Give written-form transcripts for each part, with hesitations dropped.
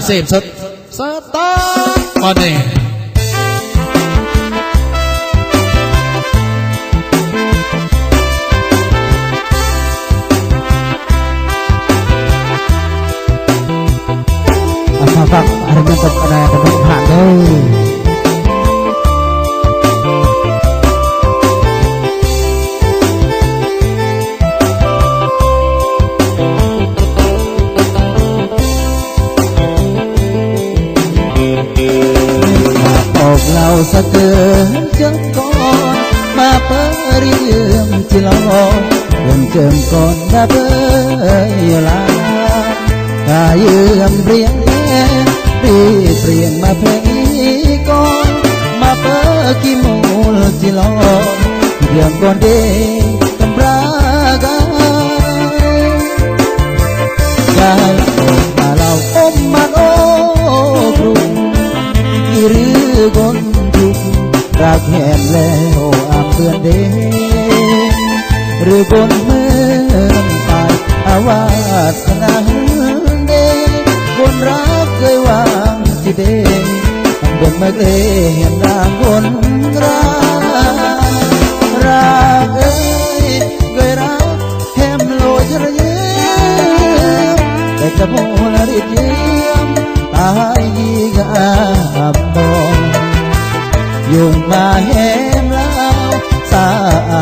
เสพสดสตาร์ทมาเนี่ยฟังอารมณ์ตกอะไรกันบ้างผ่านเลยเราสะเกินจังก่อนมาเปิดเรื่องที่เราเริ่มเจิมก่อนมาเปิดอยู่ลากาเยื่อมเปลี่ยนแม่เปลี่ยนมาเพลงก่อนมาเปิดกี่โมลที่เราเรื่องก่อนเด็กกำรากันยายมาเราอมมาโอ้ครูหรือกนทุกรักแห่งแล้วอาเพื่อนเด้หรือกนเมืองตายอาวาสนาเด้คนรักเคยวางที่เด้บนมาเกลเห็นร่างคนรักเอ้ยเคยรักแฮมโลชระเยแต่จะโมลริเยียมตายยีกอับมองยุงมาแหมแล้วสา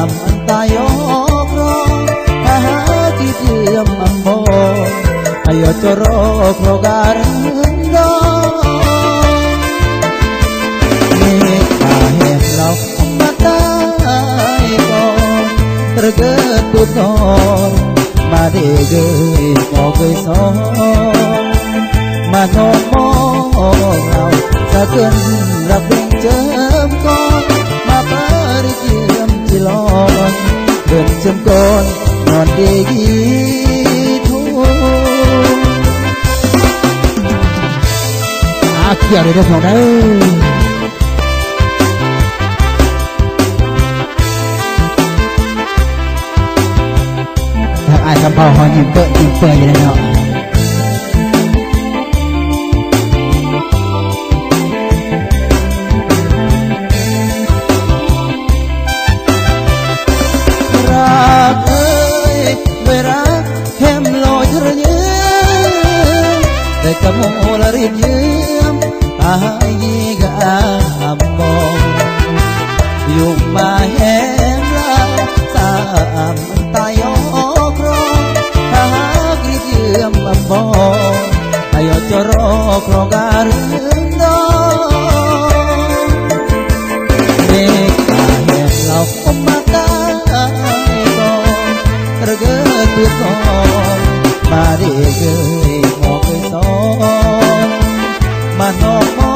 มอันตายอกร้องถ้าหาที่เยื่อมอัมโบอายุจะรอโครการดองเมฆมาแหมเรามาตายก่อนตระเกิดตุตอนมาเด็กเกยก็เคยสอนมาโนมองเราสะเกินรับเป็นเจิมก่อนมาเปิดเยี่ยมที่ลอนเดินเจิมก่อนนอนดีกีทุเกี่ยวเลยเรื่องของนั้นถ้าอาจจะพอหอยิ้มเปิดอยู่ในเนาะแต่กะโมลริบยืมตายยีกะอับมองยุงมาแหมลาสามตายอกรอถ้าหากรีบยืมอับมองอายุจะรอครอการึงดองเมฆมาแหมเราอมมาตายก่อนตระเกิดเพื่อก่อนมาได้เกยมานอกมอ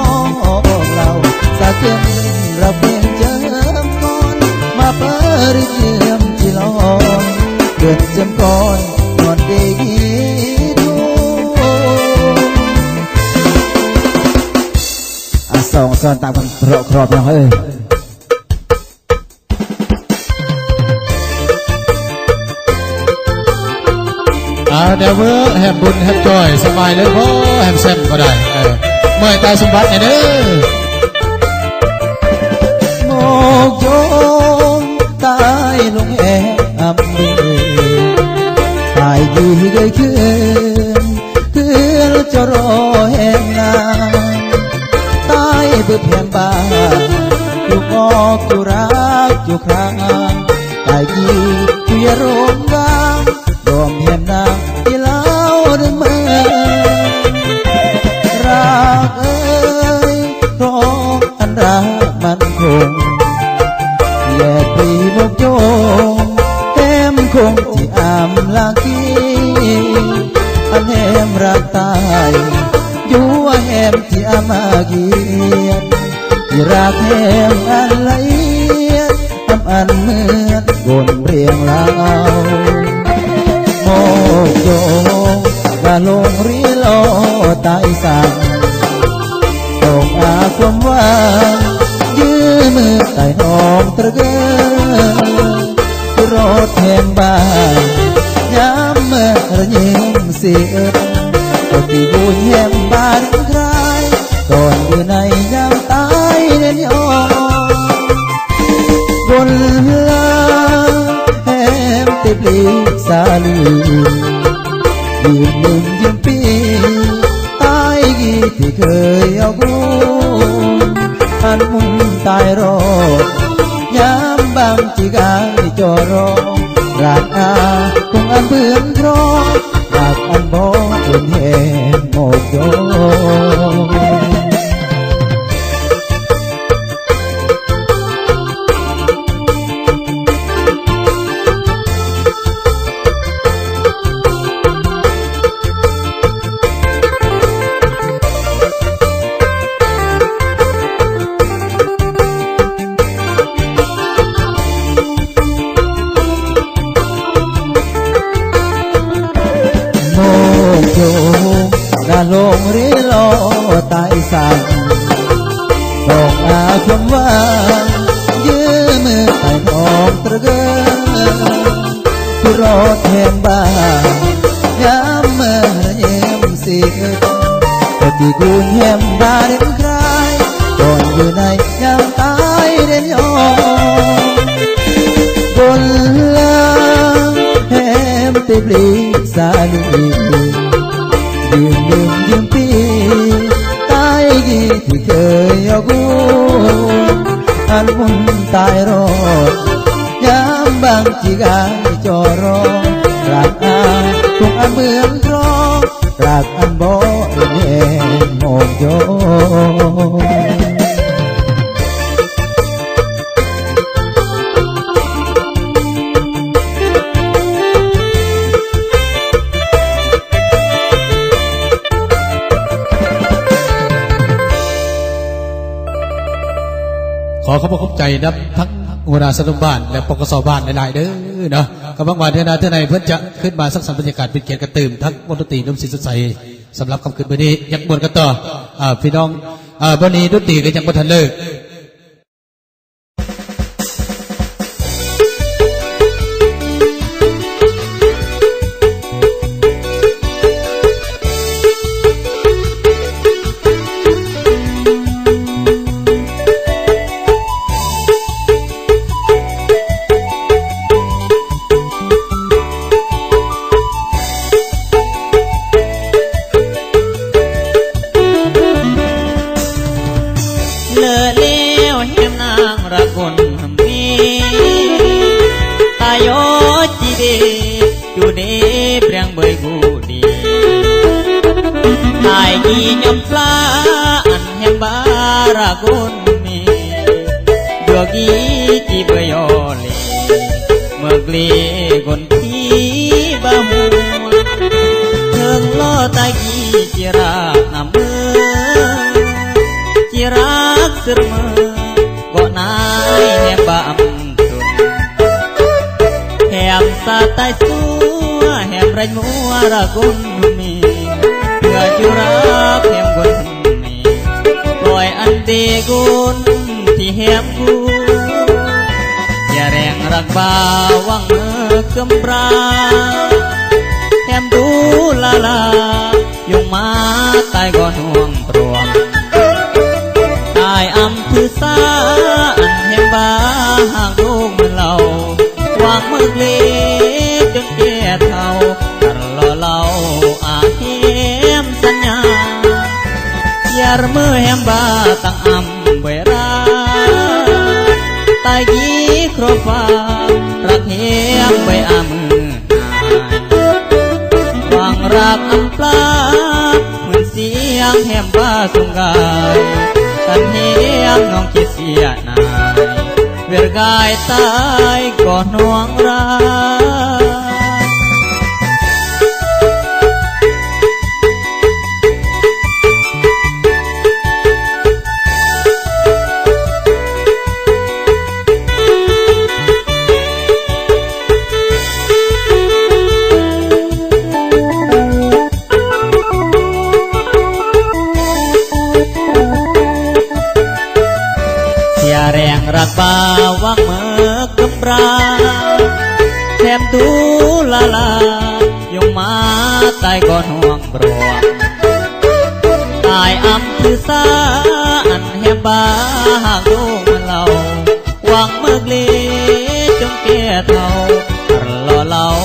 งเราสะเก็นเราเป็นเจิมก่อนมาเปิดเยี่ยมที่ลอนเดินเจิมก่อนนอนดีดูสองซ้อนตามกันครอบยังเฮ้ยเดี๋ยวแฮมบุญแฮมจอยสบายเลยเพราะแฮมแซมก็ได้เมื่อตายสมบัติเนี่ยเด้อโมกโยมตายลงแอบมือตายดีเกยคือจะรอแห่งนานตายเพื่อเพียงบ้าอยู่กอกอยู่รักอยู่ครางตายดีอยู่ยาโรงกางรวมเห็นนางที่เล่าดึงมือรักเอ้ยเพราะอันรักมันคงแย่ปีนกโยงแก้มคงที่อำลากีอันแหมรักตายอยู่แหมที่อามาเกียรที่รักแหมอันละเอียดอันเหมือนบนเรียงเล่าโมกโยงกะลงรีโลตายสั่งตรงอาความหวานยื้อมือใต้น้องตระเกอรถแห่งบ้านย้ำเมื่อระยิมเสีย ตีบุญแห่งบ้าน ลียืมหนึ่งยืมปีตายกี่ที่เคยเอาบุญอันมุ่งตายรอยามบางจีกายจอรอรักอาคงอันเบื่อครอรักอันบ่เป็นเหตุโมกโยนาลงเรลอตายสั่งบอกอาความว่างยื้อมือไปนองตระเกอคือรอแทนบ้านย้ำเมื่อเยี่ยมสิแต่ที่กูแย้มบาเด่นใครก่อนอยู่ในยามตายเด่นยอบนลางแหมติบลีสาลียืมหนึ่งยืมปีตายกี่ที่เคยเอากูอันมุ่งตายรอยามบางจีกายจอรอรักอาคงอันเหมือนรอรักอันบ่เอ็นเอ็นโมกโยขอขอบใจนับทั้งหัวหน้าสนุบ้านและปกสบ้านหลายๆเด้อเนาะกำลังวันเทนาเท่าไหนเพื่อจะขึ้นมาสักสัมบรรยากาศเป็นเกียรติกระตืมทั้งมนตรีนุ่มศิษย์ใสสำหรับคำคืนวันนี้ยักบวนกันต่อพี่น้องวันนี้ดนตรีก็ยังบ่ทันเลิกnhâm pla ăn hem ba ra gon mi được ý chỉ bây giờ lì mực lì gon thi ba mùa thương lo tai gi chỉ ra nằm mơ chỉ ra sır mơ gọi nai hem ba âm tuần hem sa tai xua hem ranh mua ra gon mi Jurak hem gun mi, loy ante gun ti hem gu, jareng rak bawang kembra, hem du lala, yung matai gon huang pruang, tai am thu sa an hem ba hang dung lau, wang mực jeng kia thau, lo lau Yar mơ hem ba tang am bera tai gi kropa rak hem bay am wang rak am pla mun siang hem ba sunggai tan hem nong ki sia nai ver gai tai ko nuang ra rak bawang mekembra hem tu lala yung matai gon huang broang tai am thư sa an hem ba hang dung lau wang mực li trong kia thau lo lau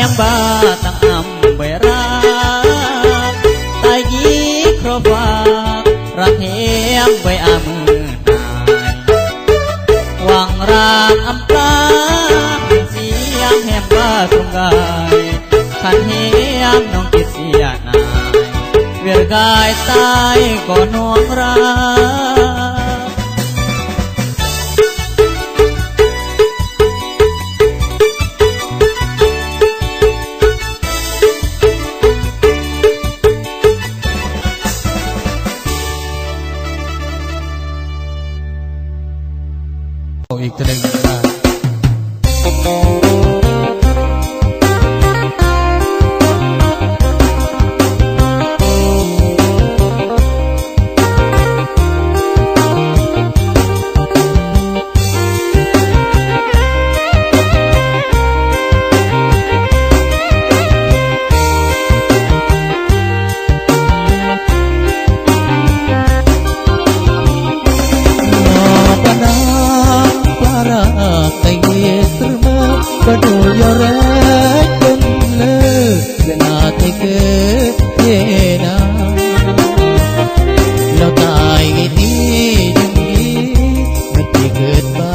em ba tăng âm bề ra tai ghi khro pha răng em bề am nai quang rang âm ta siang em ba sung gai khan em nong kit sia nai việc gai tai có nuông raอีกตัวหนึ่งBadul yorek benle benate ke yena lo tai ini jenggi mesti ketba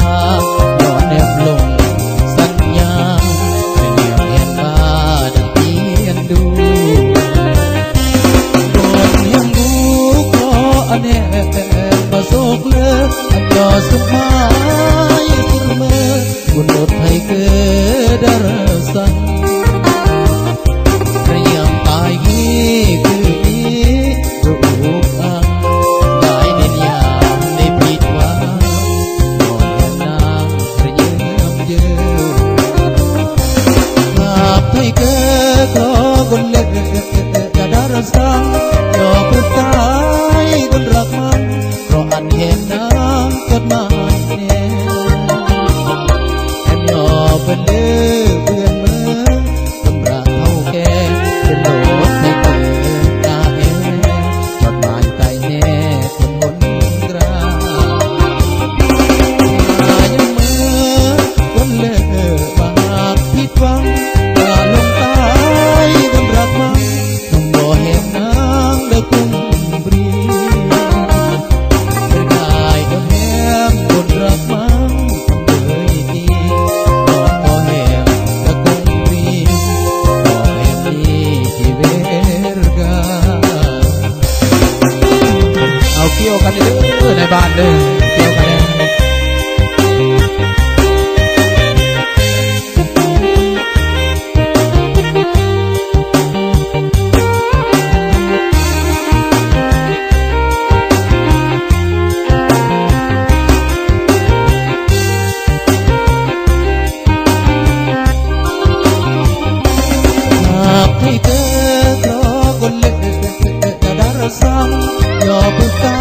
lo nem long sanya menyam yang badan pian du kon yang bu ko ane masuk le ando semai kurma bunut hai ke darasan Rayam pagi kini berubah Baik niat dipitwa Mohonlah renyam je Ngapai ke kau golek darasan Yo putai dan rakman Rohan henang kot mane bên lê vườn mơ cầm ra thâu kè bên lỗ thay cờ ta em chọt bàn tay nhẹ thầm hôn ra nhưng mơ con lê bạc thít vắng và lông tay cầm rạc măng nồng bò hẹn nắng đã cùng bri bergai có em con rạc măngเกี่ยวกันเด้อในบ้านเด้อเกี่ยวกันให้เธอเพราะคนเล็กจะดารซ้ำยอมตา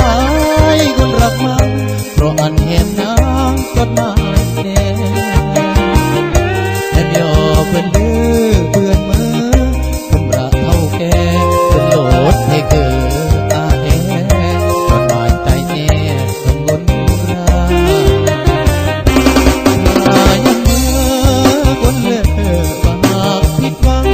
ยคนรักมันเพราะอันเห็นน้ำก็มาแน่แทนยอมเป็นเลือเพื่อนมือผมรักเท่าแก่เป็นโหลดให้เกิดอาแอก่อนมาใจแน่ต้องงนรายังมือคนเลือบากผิดหวัง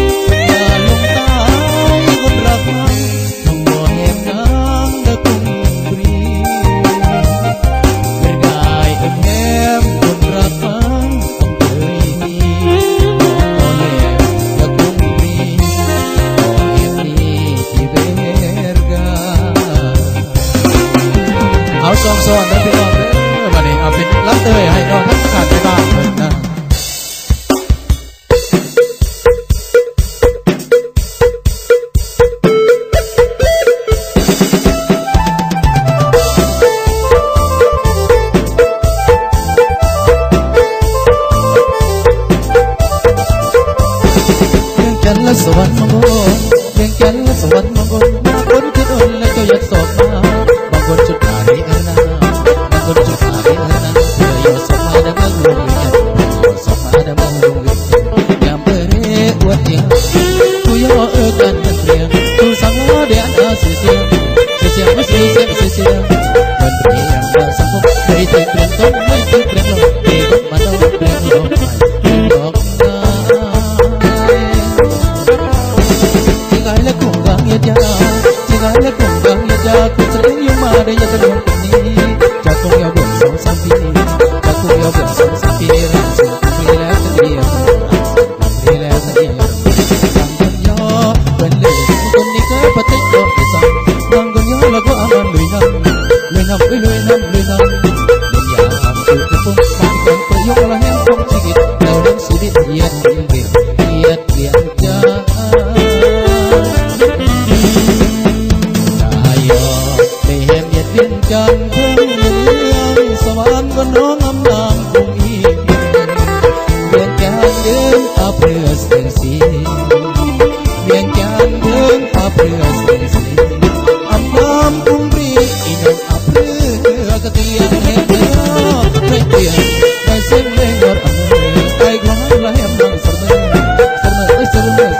เอาซองซ้อนแล้วพี่น้องเด้อวันนี้เอาเป็นรับเตยให้น้องทั้งขาดในบ้านเลยนะเรื่องจันทร์และสวรรค์มงคลเรื่องจันทร์และสวรรค์มงคลมาคนที่โดนและก็ยัดศพมาบางคนจุดหายบางคนจุดหายเพื่อโยสมาดำลงวิญญาณโยสมาดำลงวิญญาณยามเปรย์อวดเอียงกูย่อกันนั่นเรียงกูสังเดียนเสียเสียเสียไม่เสียเสียเสียเสียมันเปรียงมาสังคมเคยถึงเปลี่ยนต้นไม่ถึงเปลี่ยนลงเปลี่ยนมาต้องเปลี่ยนลงไปดอกไม้ น้ำเลยน้ำเลยน้ำเดินยามสุดกระปุกบางคนก็ยกละแหงของชีวิตเราเรื่องชีวิตเยียดเบียดเยียดเบียดใจยอได้เห็นเย็ดเวียนจันทร์เพิ่งเมืองสวรรค์ก็น้องอำนามคงอีกเวียนแก่เดินอาเพื่อเสียงสีเวียนแก่เดินอาเพื่อเสียงสีอำนามคงรีอีนังอาเพื่อกระเตียงเห็นเดียวไม่เปลี่ยนได้เส้นเล่งรถอำเภอไกลคล้องและแหมนั่งเสมอเสมอ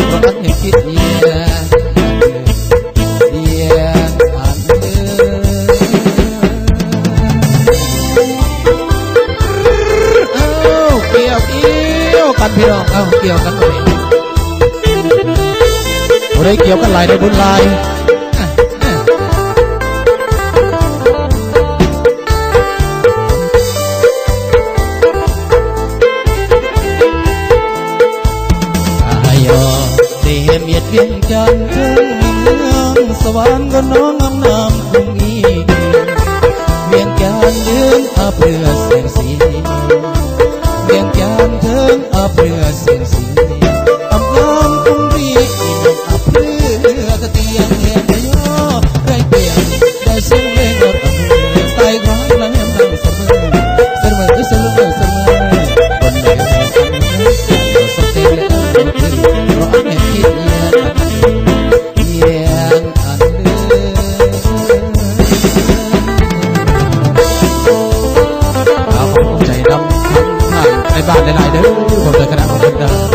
คนใหญ่คิดเยียเยียอันเดิมเกี่ยวกันพี่น้องเกี่ยวกันเลยโอ้ได้เกี่ยวกันหลายได้บุญหลายเห็นเวียดเวียนจันทร์เพิ่งเมืองสวรรค์ก็น้องอำนามคงอีกเวียงจันทร์เดินอาเพื่อเสียงสีเวียงจันทร์เดินอาเพื่อเสียงสีอำนามคงรีอีนังอาเพื่อกระเตียงเห็นเดียวไรเปลี่ยนได้เส้นเล่งรถอำเภอไต่คล้องและแหมนั่งเสมอคนใดสันนิษฐานสเตลเพราะอันคิดในบ้านหลายๆเด้อผมเลยขนาดของคนเดิม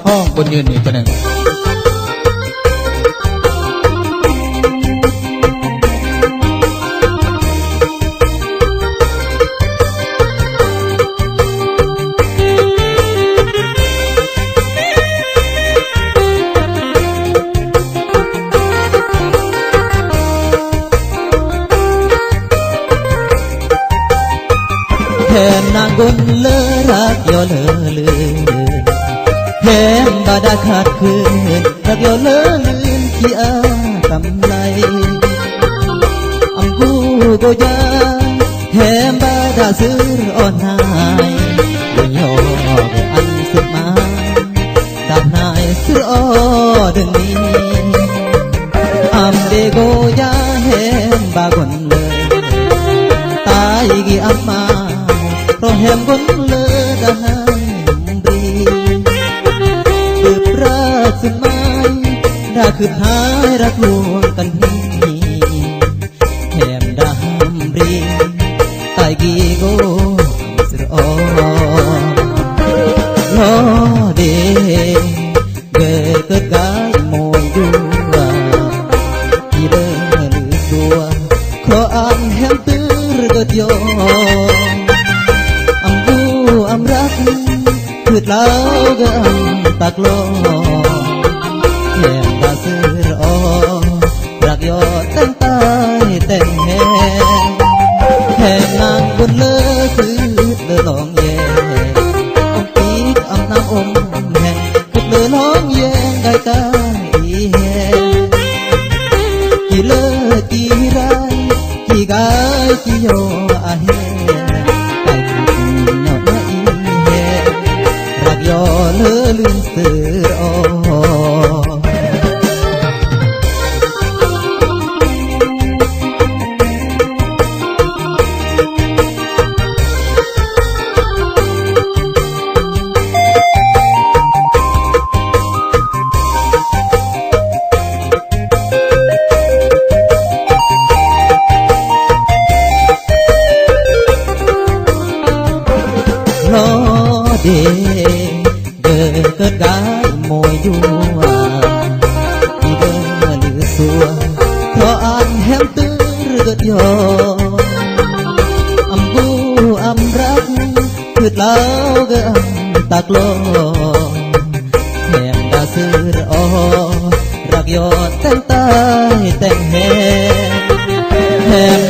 ห้องบนยืนอีกตัวหนึ่งแทนนางบนเลอรักยอเลอลืนแทนบาดาขาดคืนรักยอเลอลืนที่อากำไรอำกูโกยาแทนบาดาซื้ออ่อนหายยออันสุดมาดาบนายซื้ออ่อดึงนี้อำเดโกยาแทนบากนเลยตายกี่อำมาเพราะแหมคนเลือดหายบรีตืบรักสมัยรักคือหายรักลวงกันที่แหมดำบรีตายกี่โกสรอโลเดเกิดกายมวยดูว่าที่เลือดตัวขออ่านแหมตื้อเกิดโยอำรักคือเล่ากันตากลอแย่ตาซื้อรอรักยอดตั้งตายแต่งแหงแห่งนางบนเลอคือเลอลองแย่องปีกอำน้ำอมแห่งคือเลอลองแย่ได้กายแห่กี่เลอกี่ไรกี่กายกี่โยอาแห่ยอเลอลืมเสือโลเดเกิดกายมวยยัวที่เดินหรือสัวเพราะอ่านแหมตื้อเกิดยออำกูอำรักคือเล่ากันตากลอแหมดาซื้อรอรักยอดแต่งตายแต่งแหม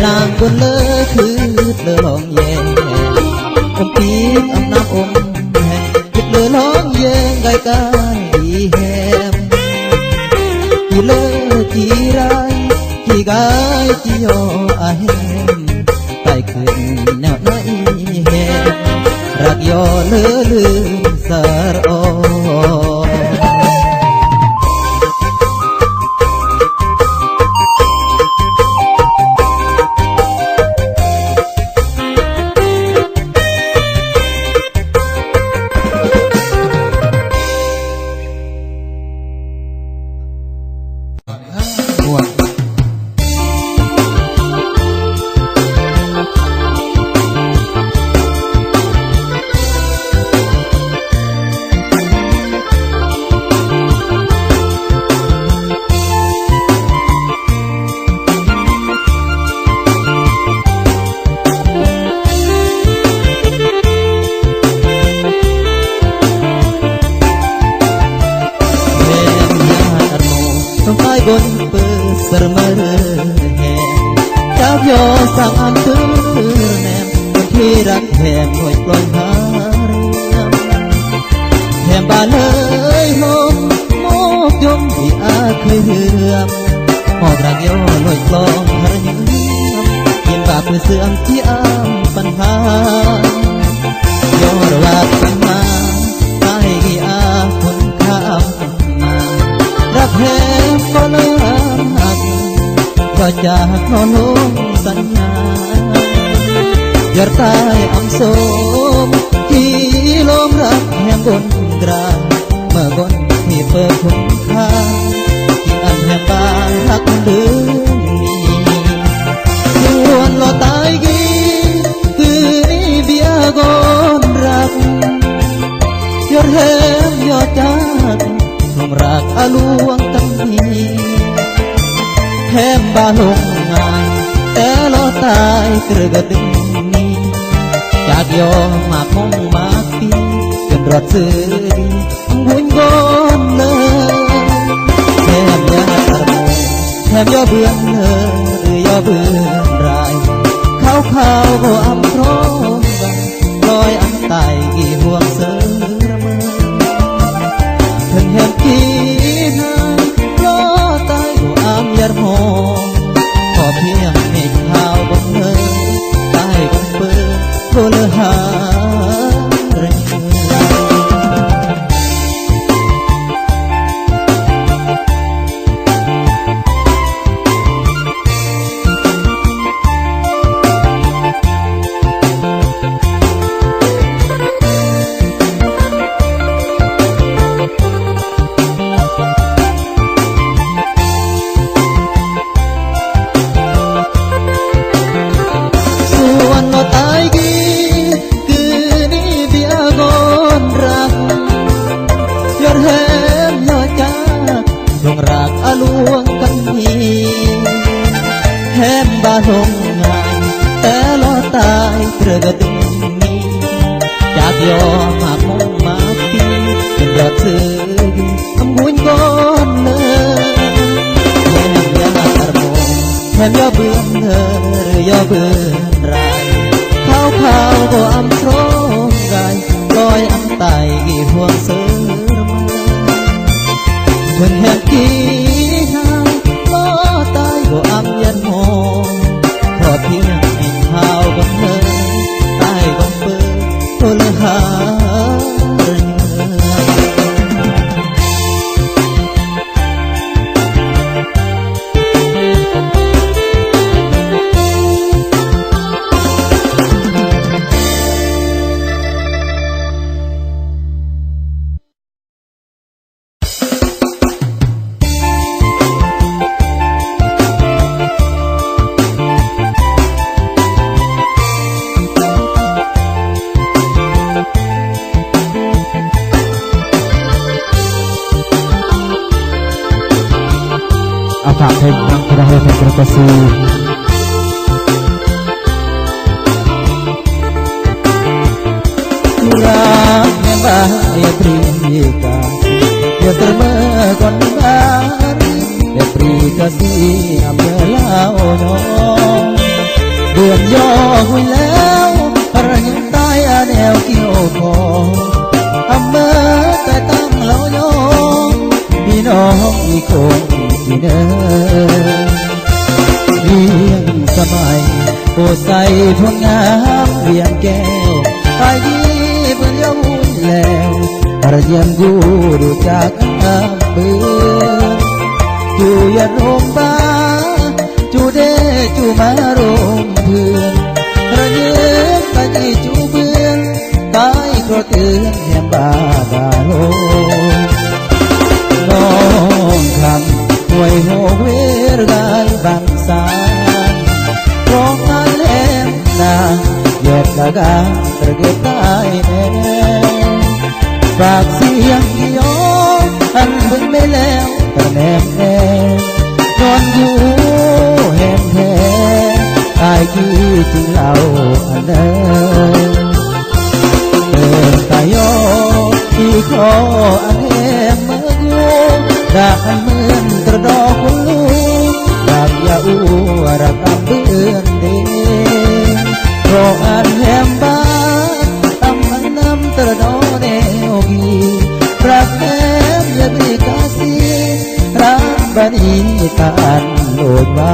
นางบนเลอคือเลอลองแย่ ปีกอำนาจอมแห่งคิดเลือน้องเย่งไกลกันดีแหมที่เลือจีไรที่กายที่โยอาแหมไต่ขึ้นแนวไหนแหมรักโยเลือลืมสารโอบนเปิดสรมเรแหมจับยอสั่งอันตื้อแนมคนที่รักแหมหน่วยปล่อยหาเรียมแหมบานเลยลมโมกยมที่อาเคยเหือมหอบรักโยหน่วยกลองหาเยือมยินบาปเพื่อเสื่อมที่อ้ามปัญหาโยระว่ากันมาตายกี่อาคนข้ามมารักแหมก็เลื่อนหักก็จากนอนลงสัญญายอดตายอัมโสมที่ลมรักแห่งบนกราเมื่อบนที่เปิดคุ้มค่าที่อันแห่งบ้านรักเดือนนี้ส่วนเราตายกี่คือนี้เบียกอนรักยอดแห่งยอดจากลงรักอาลวงตั้งนี้แถมบาลงง่ายแต่เราตายกระกระดึงนี้จากยอมมากมองมากปีจนรอดซื้อดีหุ่นก้อนเลยแถมยาตะโมแถมยอเบื่อเลยหรือยอเบื่อรายข้าวข้าวก็อำพร้อมกันลอยอันตายกี่ห่วงเสือถึงแห่งกี่นายล้อตายอยู่อามยาหอขอเพียงเมฆขาวบนเธอตายบนเปิดโทรหาเรื่องลวงกันนี้แถมบาลงง่ายแต่ลอตายกระดึงนี้จากยอมมากมงมากปีเป็นรอดซื้อทำหุ่นก้อนเลยแถมยาตะโมแถมยาเบื่อเธอหรือยาเบื่อไรข้าวข้าวก็อำโครงกายลอยอันตายกี่ห่วงเสือถึงแห่งกี่ล้อตายก็อำยันโมขอเพียงให้ข้าวบนเธอตายบนเปิดโทรหาเรื่องฝากเพลงนางพระเฮเพลงกระกสีรักแม่บ้านอย่าปรีกาอย่าเสมอก่อนบ้านอย่าปรีกาสีอำเภอลาวน้องเดือนย่อคุยแล้วอะไรยังตายอัน วเกี่ยวคออำเภอแต่ตั้งเล่ายองพี่น้องอีกคงที่เดินเรียงสมัยโปรดใส่พลงามเวียงแก้วตายยีเพื่อนเย้าแล้วระเยียมกูดูจากอำเภอจูอย่าโรมบ้าจูเดจูมาโรมเพื่อนระเยียมตายจูเพื่อนตายก็เตือนแหมบ้าบาโลน้องคำหวยโหเวรกายบังสารร้องไห้แหลมนาแยกกะกาตระเกียบตายแน่ฝากเสียงที่ย้อนอันเพิ่งไม่แล้วแต่แนมแน่นอนอยู่แห่งแท้ตายที่จริงเราอันเดิมเดินตายย้อนที่คออันแหมเมื่อกูด่าอันเหมือนกระดอกคนลูกดาบยาอูระกำเบื่อนเดเพราะอันแหมบ้านตำมันน้ำตระดอแนวกีรักแหมยาบิกาซีรักบันีตานโลดบ้า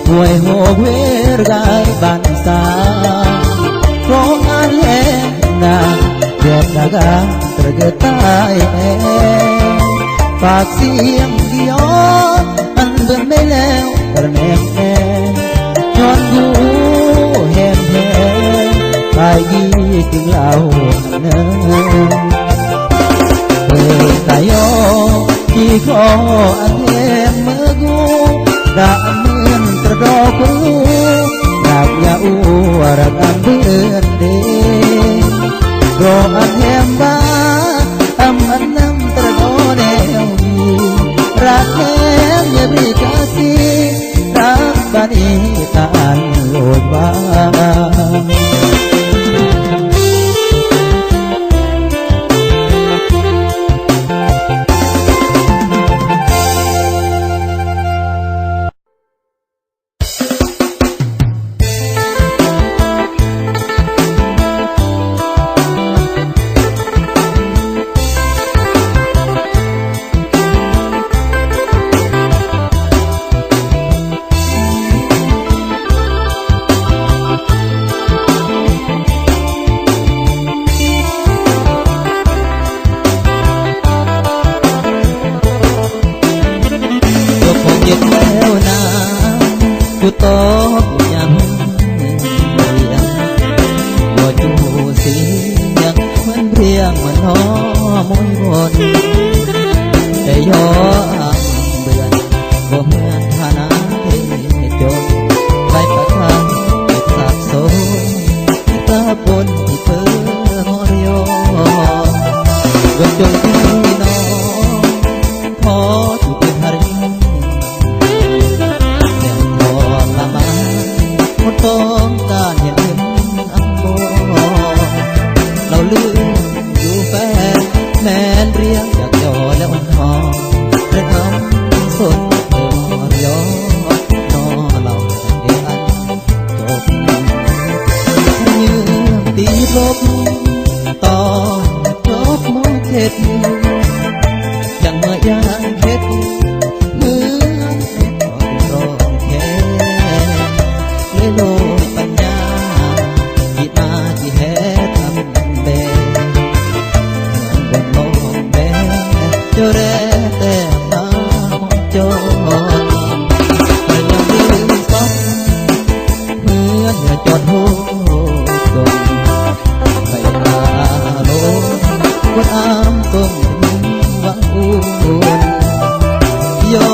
หวยโหเวรกายบันสาเพราะงานแห่งนาแยกดากาตระเกิดตายแฝากเสียงที่ย้อนอันเบิ่มไม่แล้วกระแนมแน่ย้อนอยู่แหมแท้ตายยี่จึงเล่าเนื้อเปิดตายย้อนที่คออันแหมเมื่อกูดาเหมือนตระดอกคนลูกอยากยาอูรักอันเบื่อเดรออันแหมบ้าอำอันน้ำตระดอแนวดีรักแหมอย่าบริกาซีรักบานีตานโลดบ้ากูตอบยังเรียงบ่จูเสียงเหมือนเพียงเหมือนน้อมวยบนแต่ย้อนเบื่อบ่เหมือนฐานะที่จนไปประทังเก็บสะสมตาบนที่เพิ่งหอยอวันจนที่น้องพอถูกเป็นหาริต้องการเห็นอัมโบเราลืมอยู่แฟนแม่นเรียกอยากจอแล้วอ่อนหอมและทำสนเออยอนอเราเดียนจบยืมตีลบตอนจบมองเข็ดยังเมื่อยางเข็ดเหมือนรอแค่โลกปัญญาที่มาที่แห่ทำเบบนมองแบเจ้าแร่แต่ตามองจอแต่ยังยืนซ้ำเหมือนอย่าจอดโหกลมไปตาโลบนอามต้นหวังอุ่นย้อ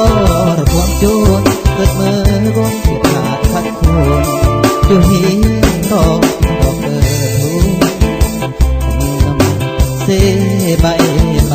นความโจรเกิดเมื่อร้องเสียขาดพัดคนอยู่เห็นดอกเกิดทุกมีน้ำเสใบไป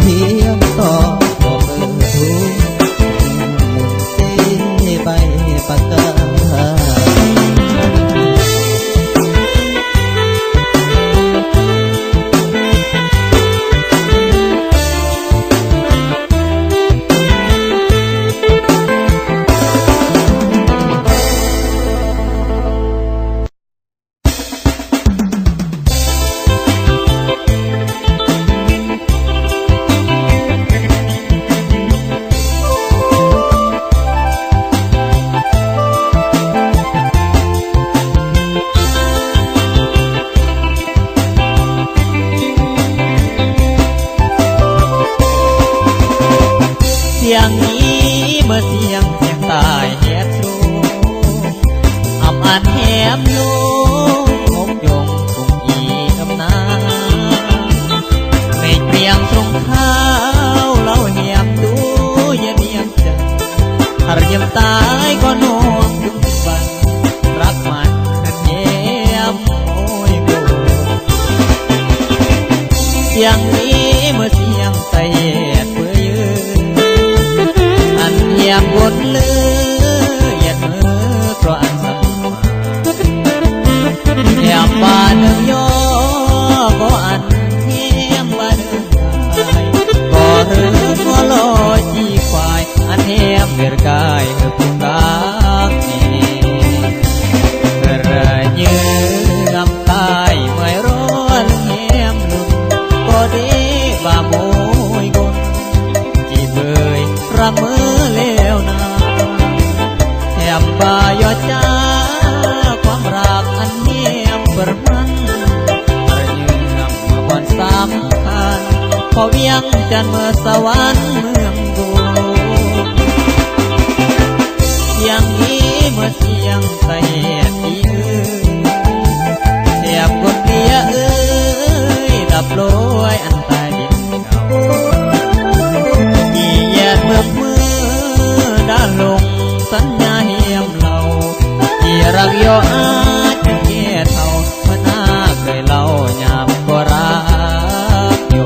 เพียงต่อบอกทุกเส้นใบปากกาเสียงนี้เมื่อเสียงตายแหบสูงอำอันแหมลูกงกยงคงอีอำนาไม่เปลี่ยงตรงข้าวเราแหมดูอย่าเนียมจังหารยำตายก็นองดุงบันรักมันขันแหมโอ้ยกูเสียงนี้เมื่อเสียงไตเปื่อยเหียบวนเลือหยัดมือเพราะอันสั่นมาเหียบบ้านเนื้อย่อก็อันเหียบบ้านเนื้อกายก็เรือก็ลอยจีควายอันเหียบเมือกายเหือพุงกางนี่ระยืงำตายเมื่อร้อนเหียบลุ่มก็ดีบ่าโมยกนจีเบยรักมือบ่ายอจ้าความรักอันเนียมเปิดมันระยืมเมื่อวันสำคัญพอเวียงจันทร์เมื่อสวรรค์เมืองดูเสียงนี้เมื่อเสียงไตที่เสียบกดเลียดับโลยอันตายดินเก่าที่แยกเมืองมือด้านลงสัญญาเหียมเราที่รักโยอาจจะเกี่ยเท่าเมื่อหน้าเคยเล่ายามก็รักโย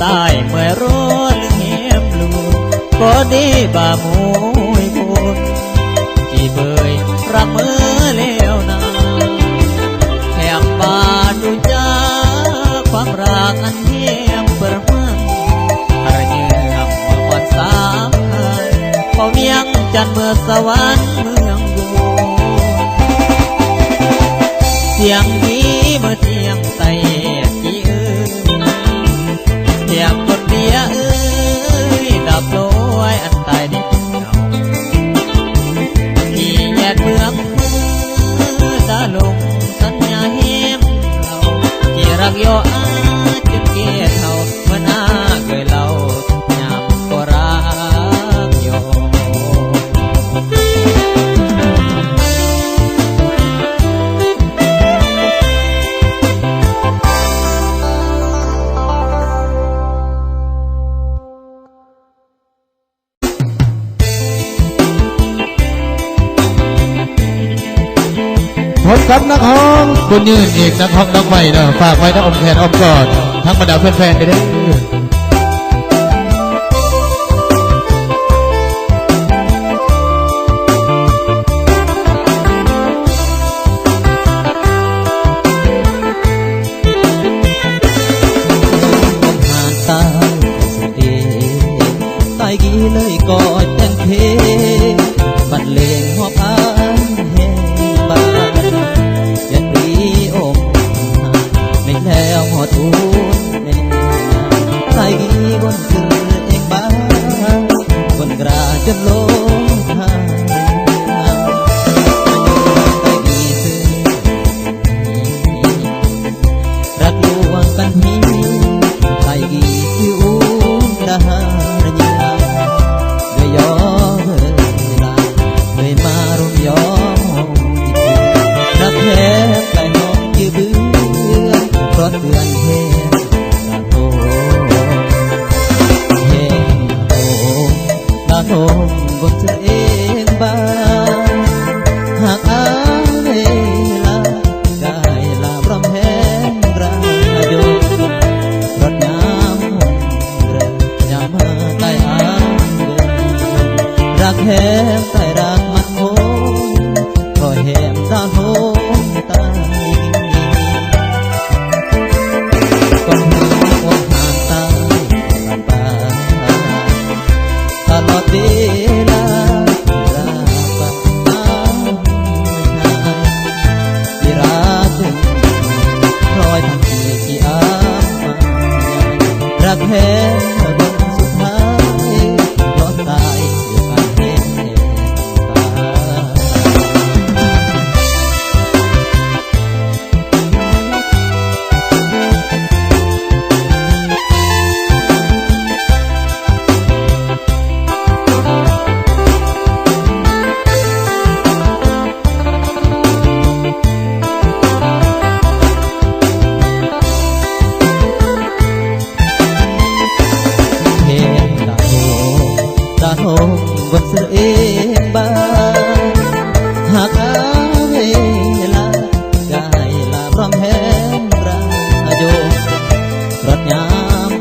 ตายเมื่อร้อนเหียมลูก็ดีบ่ามุยบุญจีเบยรักมือเลี้ยวนาแถมบาดูจ้าความรักอันเหียมเปิดมันระเยือมเมื่อวันสามคันพอเวียงจันทร์เมื่อสวรรค์เมืองบุเสียงนี้เมื่อเสียงไตจีเสียงกดเดียดับโลยอันตายดิบเก่าที่แยกเมืองมือตาลงสัญญาเหียมเราที่รักโยอาจนเกี่ยเท่าเมื่อหน้าเคยเล่ายามก็รักโย พบกับนักฮ้องบุญยืนอีกนักฮ้องนักใหม่เนาะฝากไว้ทั้งอมแขนอมกอดทั้งบรรดาแฟนๆไปด้วยตายกี่เลยกอดจังเพบรรเลงหอบอานแห่งบ้านยันรีอมไม่แล้วหอดอุ่นแน่ตายกี่บนคือเอกบ้านบนกราจนโลกทางตายกี่คือรักลวงกันมีตายกี่คืออุ่นดาหายอ มบนเธอเองบ้างหากอายลากายลาพร้อมแห้งราโยรดน้ำเรือยามมาใต้อางเดินรักแห้งใต้รักมันคงคอยแหมดาวโหมตายก่อนหัวอกห่างตายลำบากตลอดเวลาราบที่รักถึงคอยทันทีที่อ้ำมารักแท้บนสุดท้ายรอดตายอยู่กันเห็นตา เห็นดาโหมบนเสื้อเองบ้างหากอายลากายลาพร้อมแห้งราโยรถยาม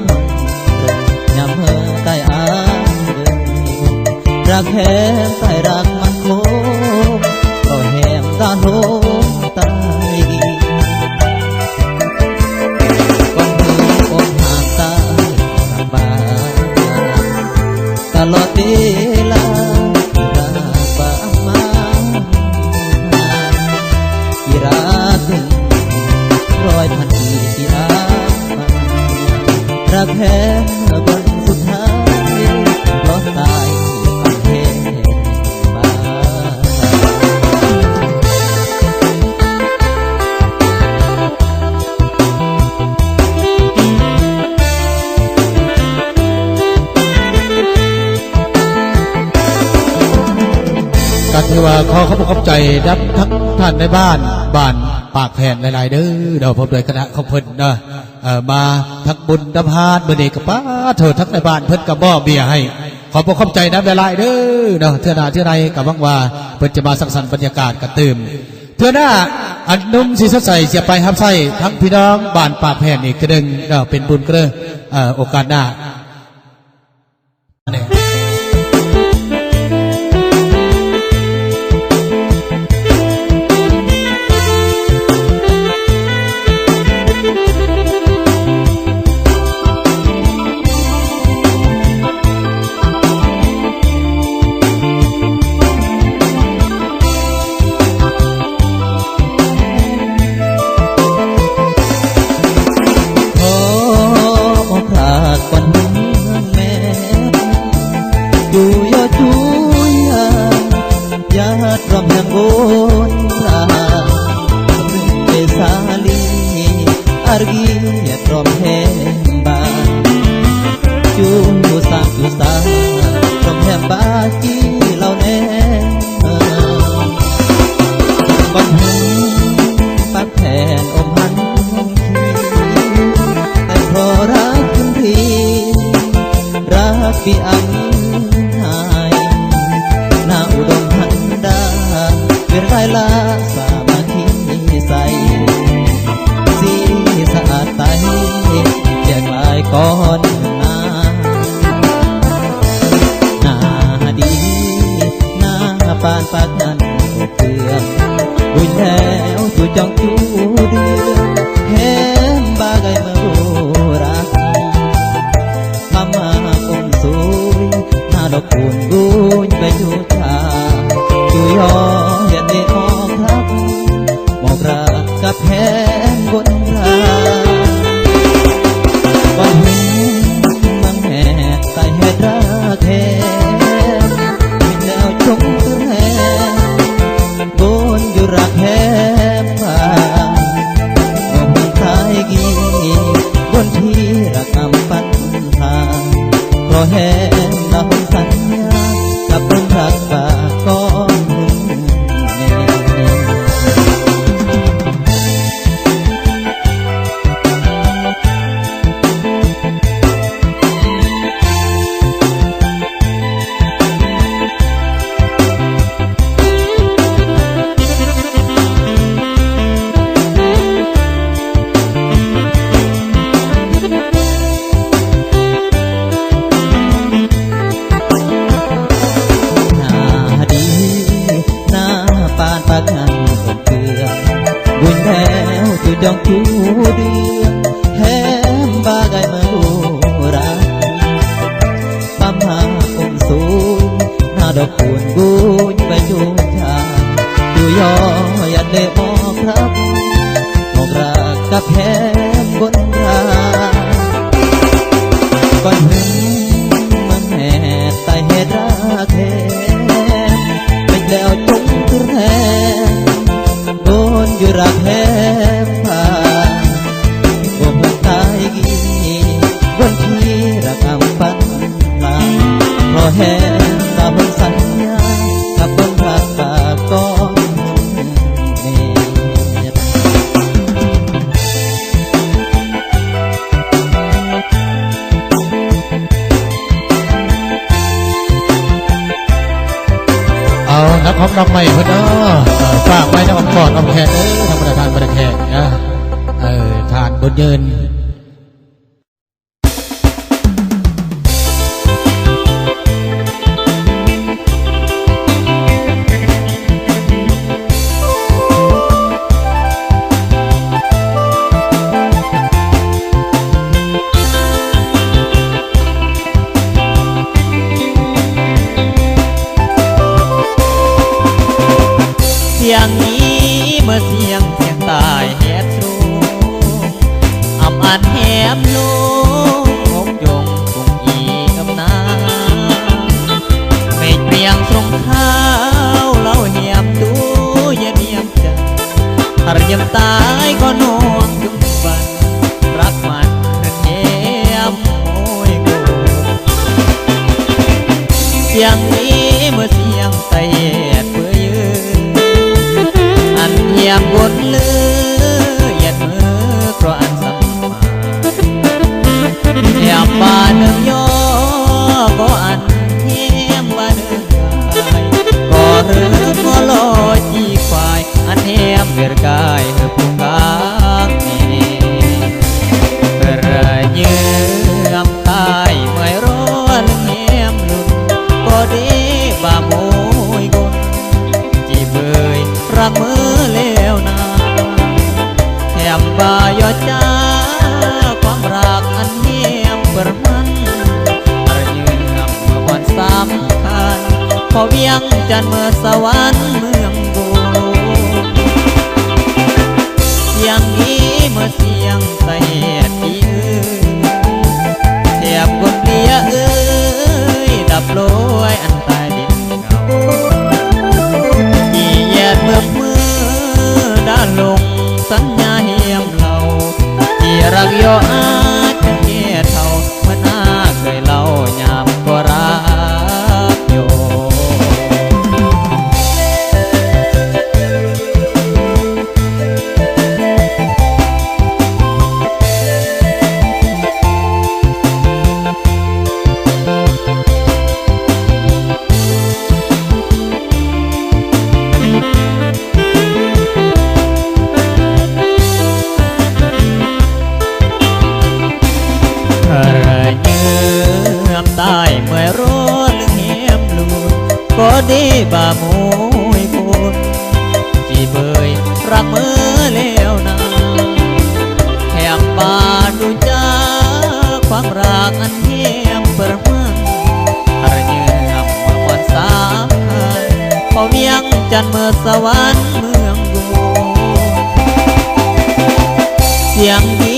ยามเมื่อใต้อางเดินรักแห้งใต้รักมันคงก็แหมดาโหมตายก่อนมืออกห่างตายลำบากตลอดเวลาราบากมาที่รักถึงรอยพันทีที่อ้างมารักแท้บนสุดท้ายรอดตายอยู่กับเพศบ้า การที่ว่าขอขอบคุณขอบใจรับทั้งท่านในบ้านปากแผ่นหลายๆเด้อเดี๋ยวผมโดยคณะของเพิ่นนะมาทั้งบุญดำฮาดมื้อนี้ก็ป้าเถิดทั้งในบ้านเพิ่นก็บ่เบียร์ให้ขอบคุณขอบใจน้ำหลายๆเด้อเนาะเทื่อหน้าเทื่อใดก็หวังว่าเพิ่นจะมาสังสรรค์บรรยากาศกันตื่มเทื่อหน้าอันนุ่มสีสดใสเสียไปรับใช้ทั้งพี่น้องบ้านปากแผ่นอีกกระดึงเนาะเป็นบุญกระโอกาสหน้า ขอพรากก่อนเมืองแม่อยู่ยอดจุยญาติรำแห่งบนพระซึ่งเดสาลีอาร์กียรอมแห่งบ้านจูสามจูสามรอมแห่งบ้านจีเหล่าแน่ก่อนหึงปักแผ่นอมหันแต่เพราะรักคุณพี่รักพี่อันหายหน้าอุดมหันดาเวียนไรลาสามาธิใสสีสะอาดใสแจกลายก้อนหน้าหน้าดีหน้าปานปากนั้นอกเตือนบุญแล้วจูจองจูเดือนแหมบาไกเมื่อโบราณมาองสวยหน้าดอกคูณกุญไปจูชาจูยอเห็นเด็ดมองทักมองรักกับแหงบนราวันหึงมังแห่ใต้เหตุรักแท้เป็นแนวจงคือแหบนอยู่รักแหมบ้ามองทายกีบนที่รักอำปันทางเพราะแหมเราสัญญากับคนรักป่าก้อนหนึ่งแน่ ข trong khu đường hem bagai murah bám hàng xuống na độc buồn buồn bay chung cha tu yoยันเลออกครับออกรักกับแฮมบนราก่อนหึงมันแห่ใต้เหตุรักแฮมเป็นแล้วจงทุรแฮมโดนอยู่รักแฮมผ่านบ่เพิ่งตายกี่วันที่รักอำปันลาเพราะแฮมตาเพิ่งสัญญากับคนรักปากก่อนเอานักของน้องใหม่เพื่อนฝากไว้ในอ้อมกอดอ้อมแขนธรรมดาทานบรรแขกนะทานบนยืนเสียงนี้เมื่อเสียงตายแหบสูงอำอันแหบลูกงกยงคงอีกับนาไม่เปรียงทรงเท้าเล่าเหียมดูอย่าเนียมจังหารยำตายก็นองจุงบันรักมันนั้นแหมโอ้ยกูเสียงนี้เมื่อเสียงตายแหบเพื่อยืนอันเหียมบนลือหยัดมือเพราะอันสัมมาเหียมบาเนื้อย่อก็อันเหียมบาเนื้อกายก็เรือก็ลอยจีควายอันเหียมเบียร์กายเหือพุงกางนี่เพื่อยืมตายเมื่อร้อนเหียมลุ่นก็ดีบาโมยกุนจีเบยรักมือเลวนาแถมบายอจ้าความรักอันเงียบเปิดมันระเยือมเมื่อวันสำคัญพอเวียงจันทร์เมื่อสวรรค์เมืองบุญเสียงนี้เมื่อเสียงใส่ที่อื่นแถมกดเลียดับโลยอันตายดินเก่าแยดเมื่อมือด้านลงสัญญาเหียมเราที่รักย่ออาจจะแก่เท่าเมื่อหน้าเคยเล่ายามก็รักโยตายเมื่อร้อนเหียมลูนก็ดีบ่ามุยคุณจีเบยรักมือเลวนาแถมบาดูจ้าความรักอันเหียมเปิดมันระเยือมเมื่อวันสำคัญพอเวียงจันทร์เมื่อสวรรค์เมืองบุญเสียงดี